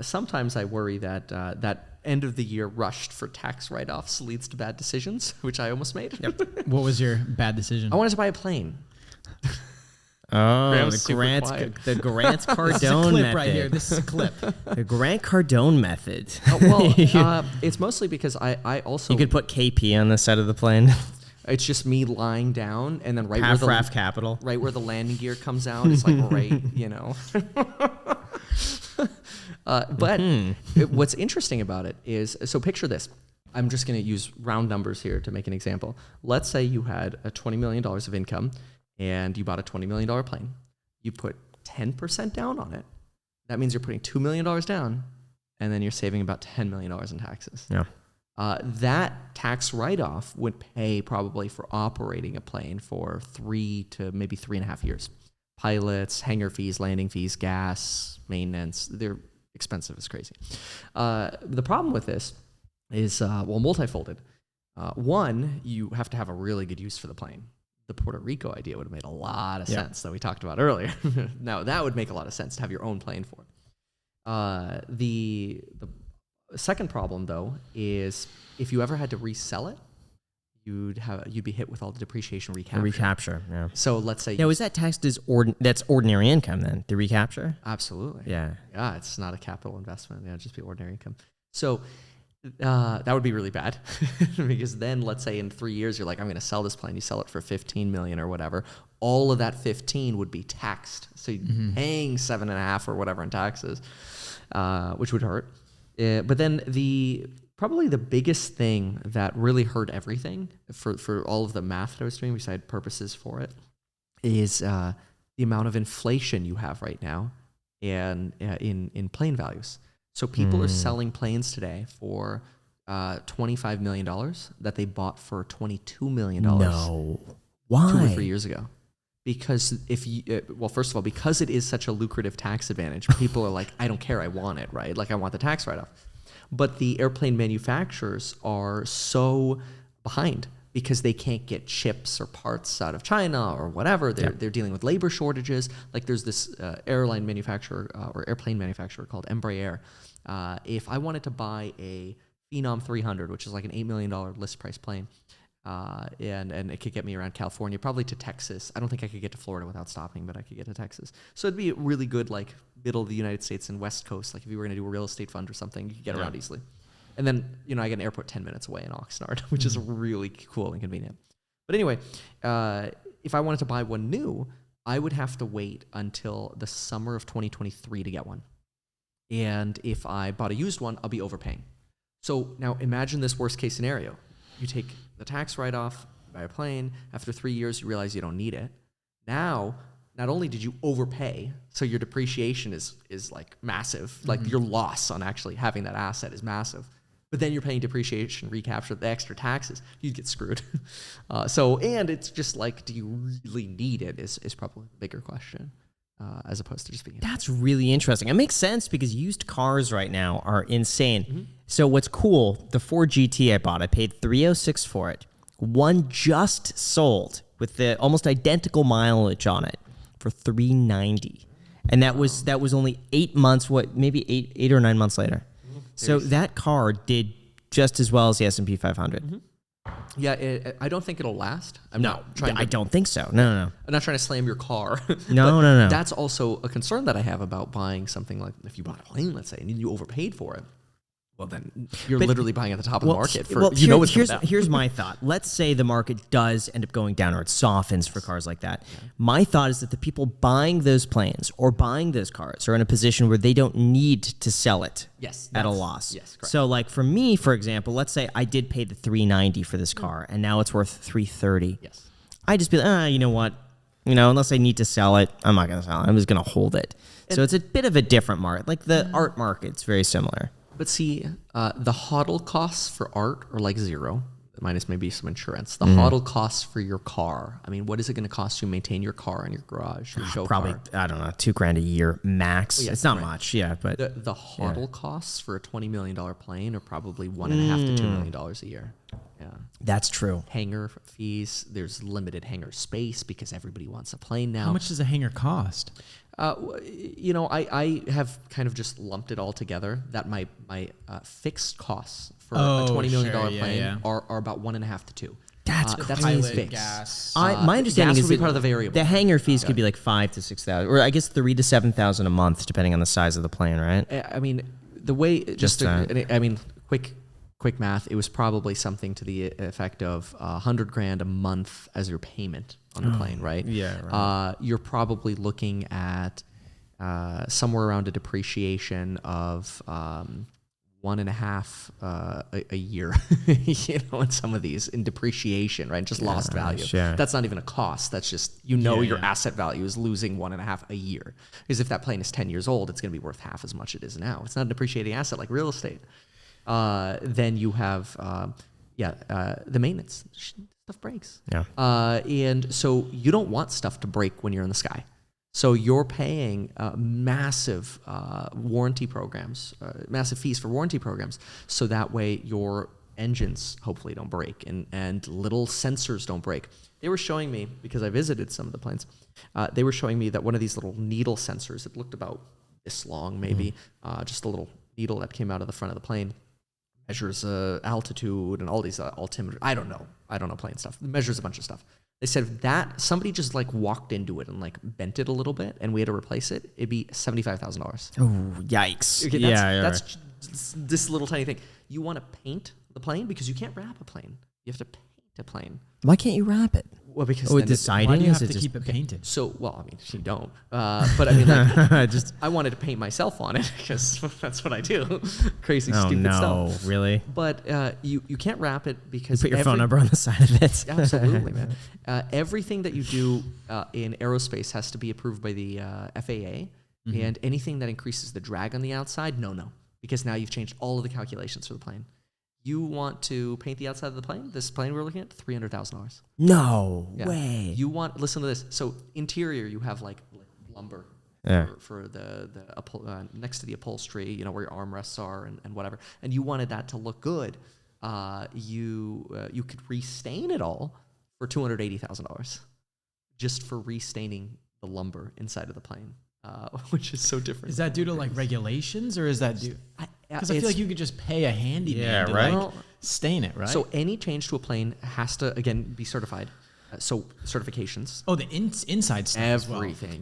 Sometimes I worry that that end of the year rushed for tax write-offs leads to bad decisions, which I almost made. Yep. What was your bad decision? I wanted to buy a plane. Oh, Graham's the Grant Cardone clip method. right here. This is a clip. The Grant Cardone method. It's mostly because I also... You could put KP on the side of the plane. It's just me lying down, and then right Half where RAF Capital. right where the landing gear comes out, it's like right, you know. But what's interesting about it is, so picture this. I'm just going to use round numbers here to make an example. Let's say you had a $20 million of income, and you bought a $20 million plane. You put 10% down on it. That means you're putting $2 million down, and then you're saving about $10 million in taxes. Yeah. That tax write-off would pay probably for operating a plane for 3 to maybe 3.5 years. Pilots, hangar fees, landing fees, gas, maintenance, they're expensive as crazy. The problem with this is, multifolded. One, you have to have a really good use for the plane. The Puerto Rico idea would have made a lot of sense that we talked about earlier. Now, that would make a lot of sense to have your own plane for it. The second problem, though, is if you ever had to resell it, you'd be hit with all the depreciation recapture. Recapture, yeah. So let's say... Yeah, was that taxed as that's ordinary income then, the recapture? Absolutely. Yeah. Yeah, it's not a capital investment. Yeah, it'd just be ordinary income. So that would be really bad because then let's say in 3 years, you're like, I'm going to sell this plane. You sell it for $15 million or whatever. All of that 15 would be taxed. So you'd be paying 7.5 or whatever in taxes, which would hurt. But then probably the biggest thing that really hurt everything for all of the math that I was doing beside purposes for it is the amount of inflation you have right now and in plane values. So people are selling planes today for $25 million that they bought for $22 million. No. Why? 2 or 3 years ago. Because first of all, because it is such a lucrative tax advantage, people are like, I don't care, I want it, right? Like I want the tax write-off. But the airplane manufacturers are so behind because they can't get chips or parts out of China or whatever. They're dealing with labor shortages. Like there's this airline manufacturer or airplane manufacturer called Embraer. If I wanted to buy a Phenom 300, which is like an $8 million list price plane, and it could get me around California, probably to Texas. I don't think I could get to Florida without stopping, but I could get to Texas. So it'd be a really good, like, middle of the United States and West Coast. Like, if you were going to do a real estate fund or something, you could get around easily. And then, I get an airport 10 minutes away in Oxnard, which is really cool and convenient. But anyway, if I wanted to buy one new, I would have to wait until the summer of 2023 to get one. And if I bought a used one, I'll be overpaying. So now imagine this worst case scenario. You take the tax write-off, buy a plane. After 3 years, you realize you don't need it. Now, not only did you overpay, so your depreciation is like massive, like your loss on actually having that asset is massive, but then you're paying depreciation, recapture, the extra taxes, you'd get screwed. And it's just like, do you really need it is probably the bigger question. As opposed to just being... That's really interesting. It makes sense because used cars right now are insane. So what's cool, the Ford GT I bought, I paid $306 for it. One just sold with the almost identical mileage on it for $390. And that was only 8 months, maybe eight or 9 months later. So that car did just as well as the S&P 500. Yeah, I don't think it'll last. I don't think so. No. I'm not trying to slam your car. No. That's also a concern that I have about buying something like, if you bought a plane, let's say, and you overpaid for it, well, then you're literally buying at the top of the market. Here's my thought. Let's say the market does end up going down or it softens for cars like that. Yeah. My thought is that the people buying those planes or buying those cars are in a position where they don't need to sell it at a loss. Yes, correct. So like for me, for example, let's say I did pay the $390 for this car and now it's worth $330. Yes. I just be like, you know what? Unless I need to sell it, I'm not going to sell it. I'm just going to hold it. So it's a bit of a different market. Like the art market's very similar. But see, the HODL costs for art are like zero, minus maybe some insurance. The HODL costs for your car. I mean, what is it going to cost you to maintain your car in your garage, your show probably, car? I don't know, $2,000 a year max. It's not much, but... The HODL costs for a $20 million plane are probably $1.5 to $2 million a year. Yeah. That's true. Hangar fees. There's limited hangar space because everybody wants a plane now. How much does a hangar cost? I have kind of just lumped it all together that my fixed costs for a Oh, $20 million sure, yeah, plane yeah. are about 1.5 to 2. That's That's crazy. fixed. Gas. My understanding gas is would be that part of the variable. The hangar fees could be like $5,000 to $6,000, or I guess $3,000 to $7,000 a month, depending on the size of the plane, right? I mean, the way Just quick math. It was probably something to the effect of $100,000 a month as your payment on the plane, right? Yeah, right. You're probably looking at somewhere around a depreciation of 1.5 a year, in some of these in depreciation, right? Just lost value. sure. That's not even a cost. That's just, your yeah. asset value is losing 1.5 a year. Because if that plane is 10 years old, it's going to be worth half as much it is now. It's not a depreciating asset like real estate. Then you have, the maintenance. Stuff breaks. Yeah. And so you don't want stuff to break when you're in the sky. So you're paying massive warranty programs, massive fees for warranty programs, so that way your engines hopefully don't break and little sensors don't break. They were showing me, because I visited some of the planes, they were showing me that one of these little needle sensors, it looked about this long maybe, just a little needle that came out of the front of the plane, measures altitude and all these altimeters. I don't know plane stuff. It measures a bunch of stuff. They said that somebody just like walked into it and like bent it a little bit and we had to replace it, it'd be $75,000. Oh, yikes. Okay, Right. that's this little tiny thing. You want to paint the plane because you can't wrap a plane. You have to paint a plane. Why can't you wrap it? Well, because With then the it's- siding? Why do you Is have it to just- keep it painted? So, well, I mean, you don't. But I mean, like, Just I wanted to paint myself on it because that's what I do. Crazy, oh stupid no, stuff. really? But you can't wrap it because Put your phone number on the side of it. Absolutely, man. Everything that you do in aerospace has to be approved by the FAA, and anything that increases the drag on the outside, no, because now you've changed all of the calculations for the plane. You want to paint the outside of the plane? This plane we're looking at, $300,000. No Yeah. way. Listen to this. So interior, you have like lumber Yeah. for the next to the upholstery, where your armrests are and whatever. And you wanted that to look good. You could restain it all for $280,000 just for restaining the lumber inside of the plane, which is so different. Is that due to like regulations, or is that due? Because I feel like you could just pay a handyman Yeah, to right. like stain it, right? So any change to a plane has to, again, be certified. So certifications. the inside stuff as well. Everything.